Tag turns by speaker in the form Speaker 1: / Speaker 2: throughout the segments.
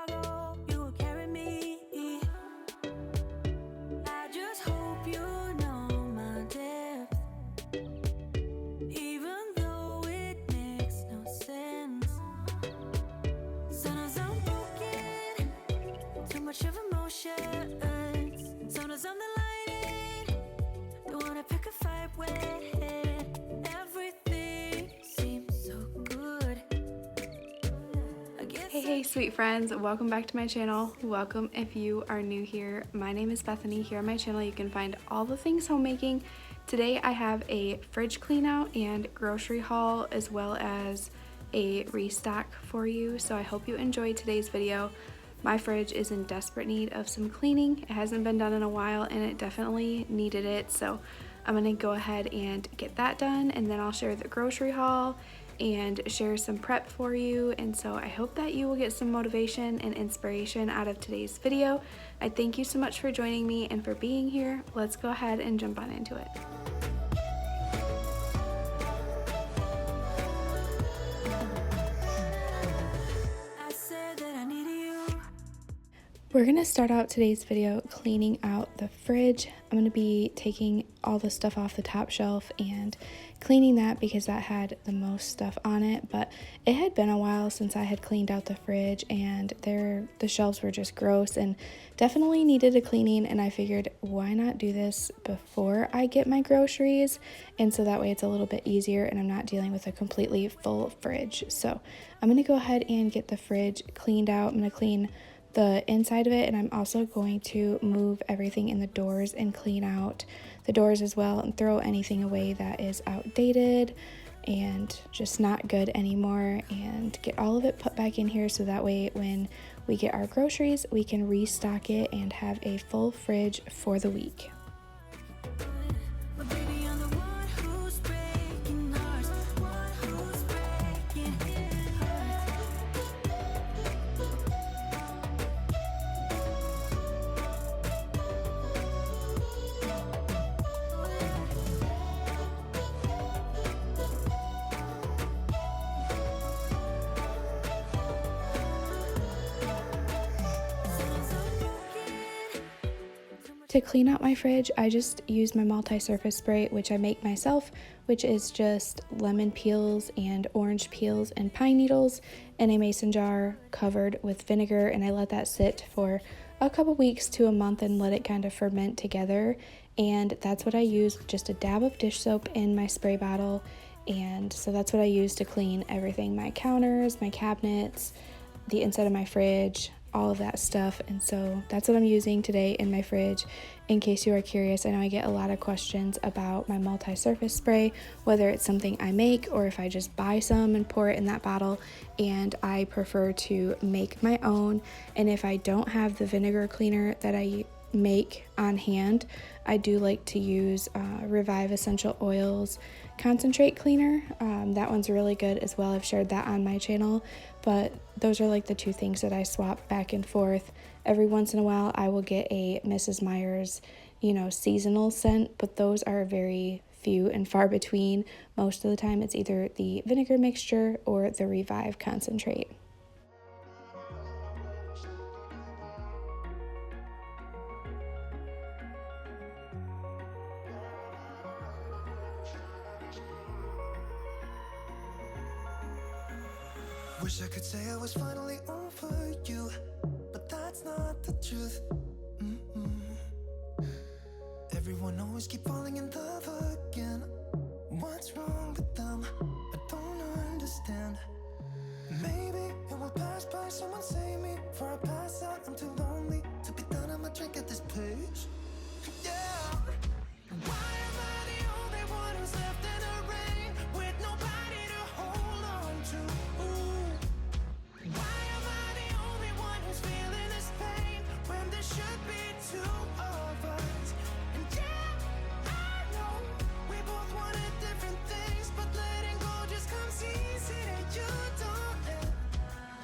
Speaker 1: tomorrow you will carry me. I just hope you know my depth, even though it makes no sense. Sometimes I'm broken, too much of emotions. Sometimes I'm the lightning, don't wanna pick a fight with. Everything seems so good.
Speaker 2: Hey sweet friends, welcome back to my channel. Welcome if you are new here. My name is Bethany. Here on my channel you can find all the things homemaking. Today I have a fridge clean out and grocery haul as well as a restock for you, so I hope you enjoyed today's video. My fridge is in desperate need of some cleaning. It hasn't been done in a while and it definitely needed it, so I'm gonna go ahead and get that done, and then I'll share the grocery haul and share some prep for you. And so I hope that you will get some motivation and inspiration out of today's video. I thank you so much for joining me and for being here. Let's go ahead and jump on into it. We're gonna start out today's video cleaning out the fridge. I'm gonna be taking all the stuff off the top shelf and cleaning that because that had the most stuff on it, but it had been a while since I had cleaned out the fridge and the shelves were just gross and definitely needed a cleaning, and I figured why not do this before I get my groceries, and so that way it's a little bit easier and I'm not dealing with a completely full fridge. So I'm gonna go ahead and get the fridge cleaned out. I'm gonna clean the inside of it, and I'm also going to move everything in the doors and clean out the doors as well and throw anything away that is outdated and just not good anymore, and get all of it put back in here so that way when we get our groceries we can restock it and have a full fridge for the week. To clean out my fridge, I just use my multi-surface spray, which I make myself, which is just lemon peels and orange peels and pine needles in a mason jar covered with vinegar, and I let that sit for a couple weeks to a month and let it kind of ferment together. And that's what I use, just a dab of dish soap in my spray bottle, and so that's what I use to clean everything, my counters, my cabinets, the inside of my fridge, all of that stuff. And so that's what I'm using today in my fridge. In case you are curious, I know I get a lot of questions about my multi-surface spray, whether it's something I make or if I just buy some and pour it in that bottle, and I prefer to make my own. And if I don't have the vinegar cleaner that I make on hand, I do like to use Revive Essential Oils concentrate cleaner. That one's really good as well. I've shared that on my channel, but those are like the two things that I swap back and forth. Every once in a while I will get a Mrs. Meyer's, seasonal scent, but those are very few and far between. Most of the time it's either the vinegar mixture or the Revive concentrate.
Speaker 1: Wish I could say I was finally over you, but that's not the truth. Everyone always keep falling in love again. What's wrong with them? I don't understand. Maybe it will pass by, someone save me before I pass out. I'm too lonely to be done. I'ma drink at this place. Yeah. Why am I the only one who's left in the rain with nobody to hold on to? Why am I the only one who's feeling this pain when there should be two of us? And yeah, I know we both wanted different things, but letting go just comes easy and you don't.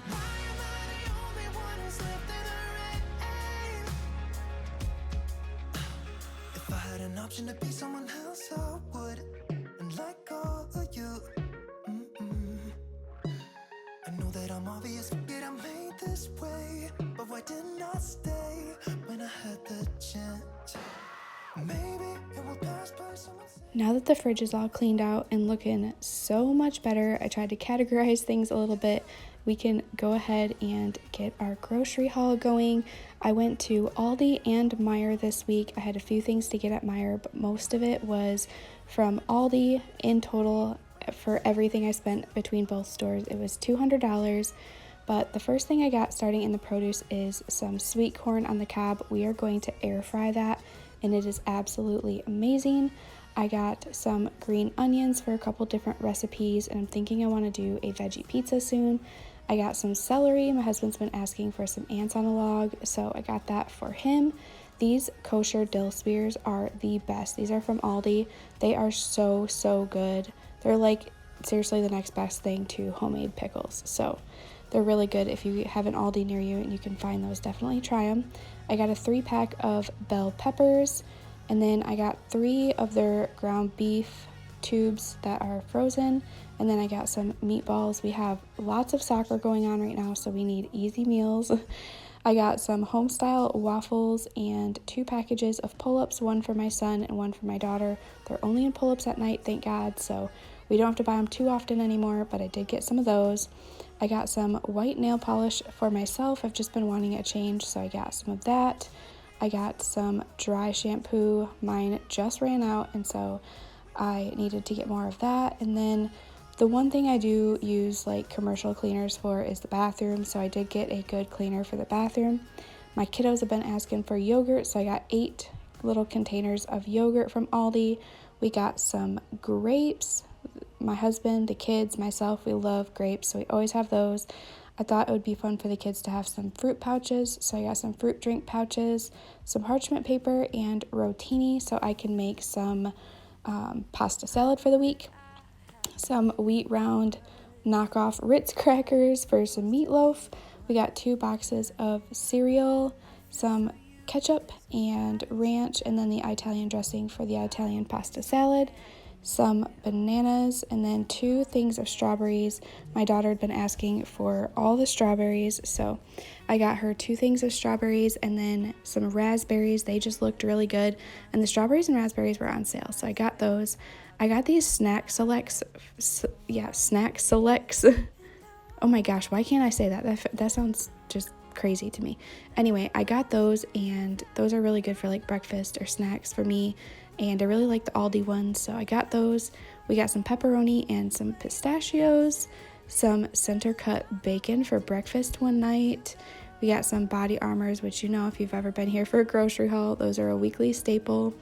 Speaker 1: Why am I the only one who's left in the rain? If I had an option to be someone else, I would, and let go of you. I know that I'm obvious, yet I made this this way, but why didn't I stay when I had the chance? Maybe it will pass by someone.
Speaker 2: Now that the fridge is all cleaned out and looking so much better, I tried to categorize things a little bit. We can go ahead and get our grocery haul going. I went to Aldi and Meijer this week. I had a few things to get at Meijer, but most of it was from Aldi. In total, for everything I spent between both stores, it was $200. But the first thing I got starting in the produce is some sweet corn on the cob. We are going to air fry that, and it is absolutely amazing. I got some green onions for a couple different recipes, and I'm thinking I want to do a veggie pizza soon. I got some celery. My husband's been asking for some ants on a log, so I got that for him. These kosher dill spears are the best. These are from Aldi. They are so good. They're like seriously the next best thing to homemade pickles. So they're really good. If you have an Aldi near you and you can find those, definitely try them. I got a 3-pack of bell peppers, and then I got 3 of their ground beef tubes that are frozen, and then I got some meatballs. We have lots of soccer going on right now, so we need easy meals. I got some homestyle waffles and 2 packages of pull-ups, one for my son and one for my daughter. They're only in pull-ups at night, thank God, so we don't have to buy them too often anymore, but I did get some of those. I got some white nail polish for myself. I've just been wanting a change, so I got some of that. I got some dry shampoo. Mine just ran out, and so I needed to get more of that. And then the one thing I do use like commercial cleaners for is the bathroom, so I did get a good cleaner for the bathroom. My kiddos have been asking for yogurt, so I got 8 little containers of yogurt from Aldi. We got some grapes. My husband, the kids, myself, we love grapes, so we always have those. I thought it would be fun for the kids to have some fruit pouches, so I got some fruit drink pouches, some parchment paper, and rotini so I can make some pasta salad for the week. Some wheat round knockoff Ritz crackers for some meatloaf. We got 2 boxes of cereal, some ketchup and ranch, and then the Italian dressing for the Italian pasta salad, some bananas, and then 2 things of strawberries. My daughter had been asking for all the strawberries, so I got her 2 things of strawberries and then some raspberries. They just looked really good, and the strawberries and raspberries were on sale, so I got those. I got these snack selects. Oh my gosh, why can't I say that? That sounds just crazy to me. Anyway, I got those, and those are really good for like breakfast or snacks for me, and I really like the Aldi ones, so I got those. We got some pepperoni and some pistachios, some center cut bacon for breakfast one night. We got some body armors, which you know if you've ever been here for a grocery haul, those are a weekly staple.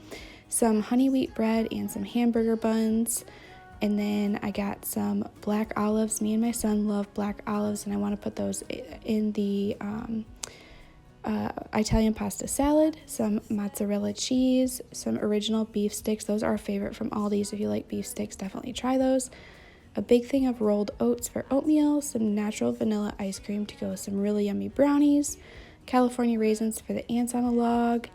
Speaker 2: Some honey wheat bread and some hamburger buns. And then I got some black olives. Me and my son love black olives, and I want to put those in the Italian pasta salad. Some mozzarella cheese, some original beef sticks. Those are a favorite from Aldi, so if you like beef sticks, definitely try those. A big thing of rolled oats for oatmeal, some natural vanilla ice cream to go with some really yummy brownies, California raisins for the ants on a log,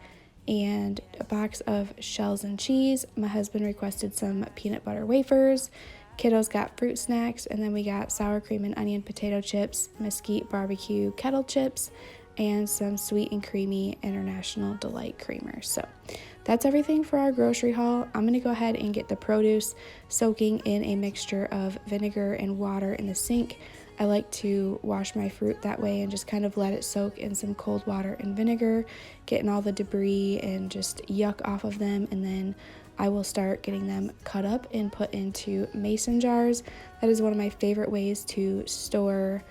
Speaker 2: and a box of shells and cheese. My husband requested some peanut butter wafers. Kiddos got fruit snacks, and then we got sour cream and onion potato chips, mesquite barbecue kettle chips, and some sweet and creamy International Delight creamer. So that's everything for our grocery haul. I'm going to go ahead and get the produce soaking in a mixture of vinegar and water in the sink. I like to wash my fruit that way and just kind of let it soak in some cold water and vinegar, getting all the debris and just yuck off of them, and then I will start getting them cut up and put into mason jars. That is one of my favorite ways to store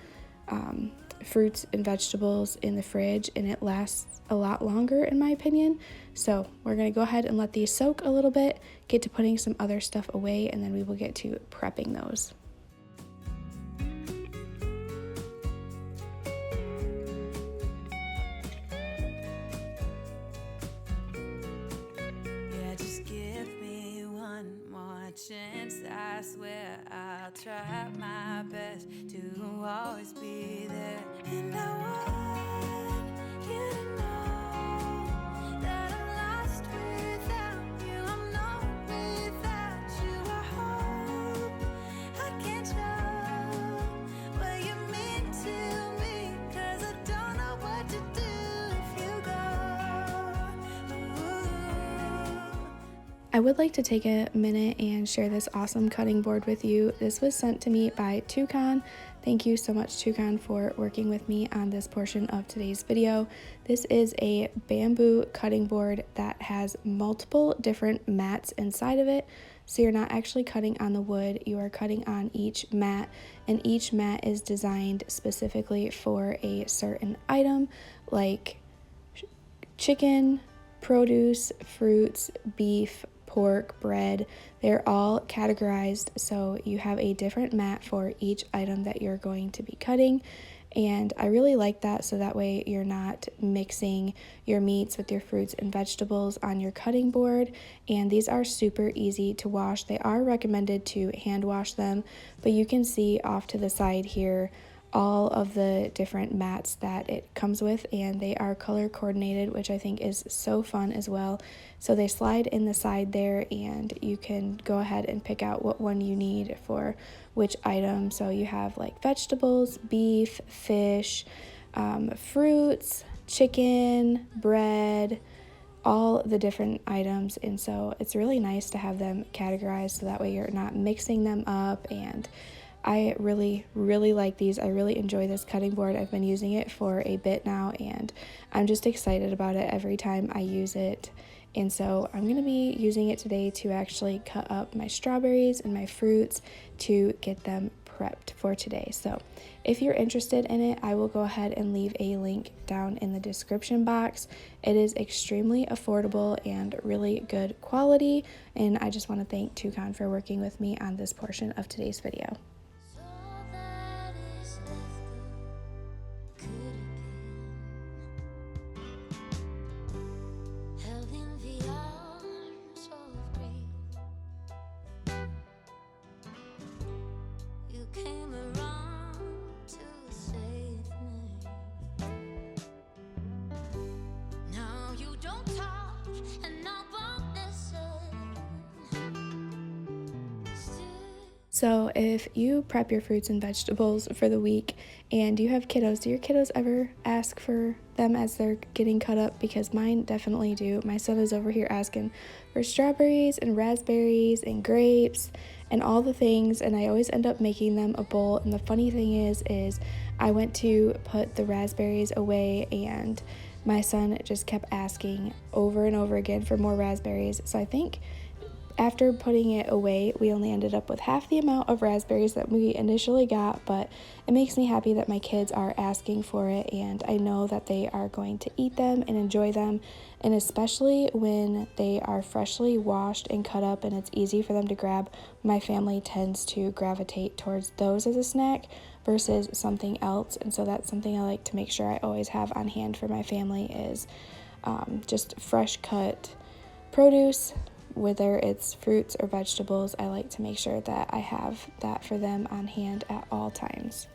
Speaker 2: fruits and vegetables in the fridge, and it lasts a lot longer in my opinion. So we're going to go ahead and let these soak a little bit, get to putting some other stuff away, and then we will get to prepping those.
Speaker 1: chance, I swear I'll try my best to always be there. And I want you to know that I'm lost without you. I'm not without you. I hope I can show what you mean to me, 'cause I don't
Speaker 2: I would like to take a minute and share this awesome cutting board with you. This was sent to me by Toucan. Thank you so much, Toucan, for working with me on this portion of today's video. This is a bamboo cutting board that has multiple different mats inside of it. So you're not actually cutting on the wood, you are cutting on each mat, and each mat is designed specifically for a certain item like chicken, produce, fruits, beef, pork, bread. They're all categorized, so you have a different mat for each item that you're going to be cutting. And I really like that, so that way you're not mixing your meats with your fruits and vegetables on your cutting board. And these are super easy to wash. They are recommended to hand wash them, but you can see off to the side here all of the different mats that it comes with, and they are color coordinated, which I think is so fun as well. So they slide in the side there, and you can go ahead and pick out what one you need for which item. So you have like vegetables, beef, fish, fruits, chicken, bread, all the different items. And so it's really nice to have them categorized so that way you're not mixing them up. And I really like these. I really enjoy this cutting board. I've been using it for a bit now, and I'm just excited about it every time I use it. And so I'm going to be using it today to actually cut up my strawberries and my fruits to get them prepped for today. So if you're interested in it, I will go ahead and leave a link down in the description box. It is extremely affordable and really good quality, and I just want to thank Toucan for working with me on this portion of today's video. So if you prep your fruits and vegetables for the week and you have kiddos, do your kiddos ever ask for them as they're getting cut up? Because mine definitely do. My son is over here asking for strawberries and raspberries and grapes and all the things, and I always end up making them a bowl. And the funny thing is I went to put the raspberries away, and my son just kept asking over and over again for more raspberries. So I think after putting it away, we only ended up with half the amount of raspberries that we initially got, but it makes me happy that my kids are asking for it, and I know that they are going to eat them and enjoy them, and especially when they are freshly washed and cut up and it's easy for them to grab, my family tends to gravitate towards those as a snack versus something else. And so that's something I like to make sure I always have on hand for my family is just fresh cut produce. Whether it's fruits or vegetables, I like to make sure that I have that for them on hand at all times.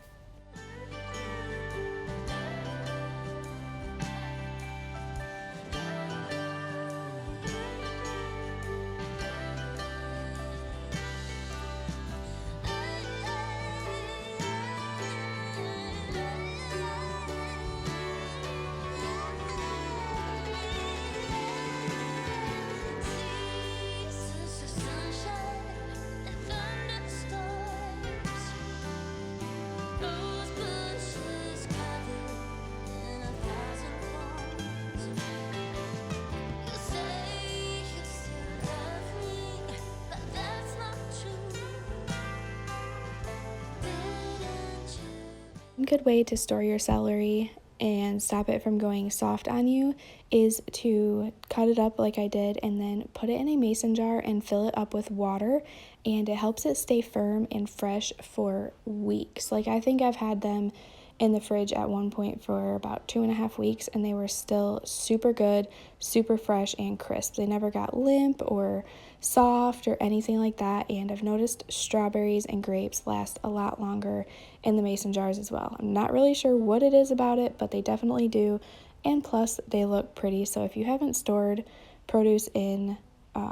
Speaker 2: One good way to store your celery and stop it from going soft on you is to cut it up like I did and then put it in a mason jar and fill it up with water, and it helps it stay firm and fresh for weeks. Like I think I've had them in the fridge at one point for about 2.5 weeks, and they were still super good, super fresh and crisp. They never got limp or soft or anything like that. And I've noticed strawberries and grapes last a lot longer in the mason jars as well. I'm not really sure what it is about it, but they definitely do. And plus they look pretty. So if you haven't stored produce in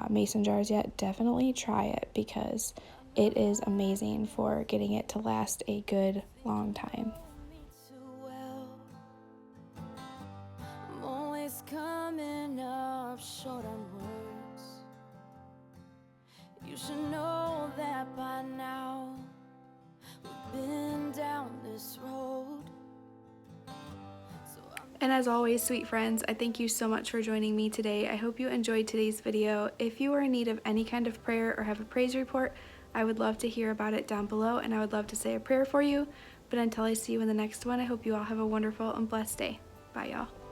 Speaker 2: mason jars yet, definitely try it, because it is amazing for getting it to last a good long time.
Speaker 1: Coming up short on words. You should know that by now. We've been down this road.
Speaker 2: And as always, sweet friends, I thank you so much for joining me today. I hope you enjoyed today's video. If you are in need of any kind of prayer or have a praise report, I would love to hear about it down below, and I would love to say a prayer for you. But until I see you in the next one, I hope you all have a wonderful and blessed day. Bye, y'all.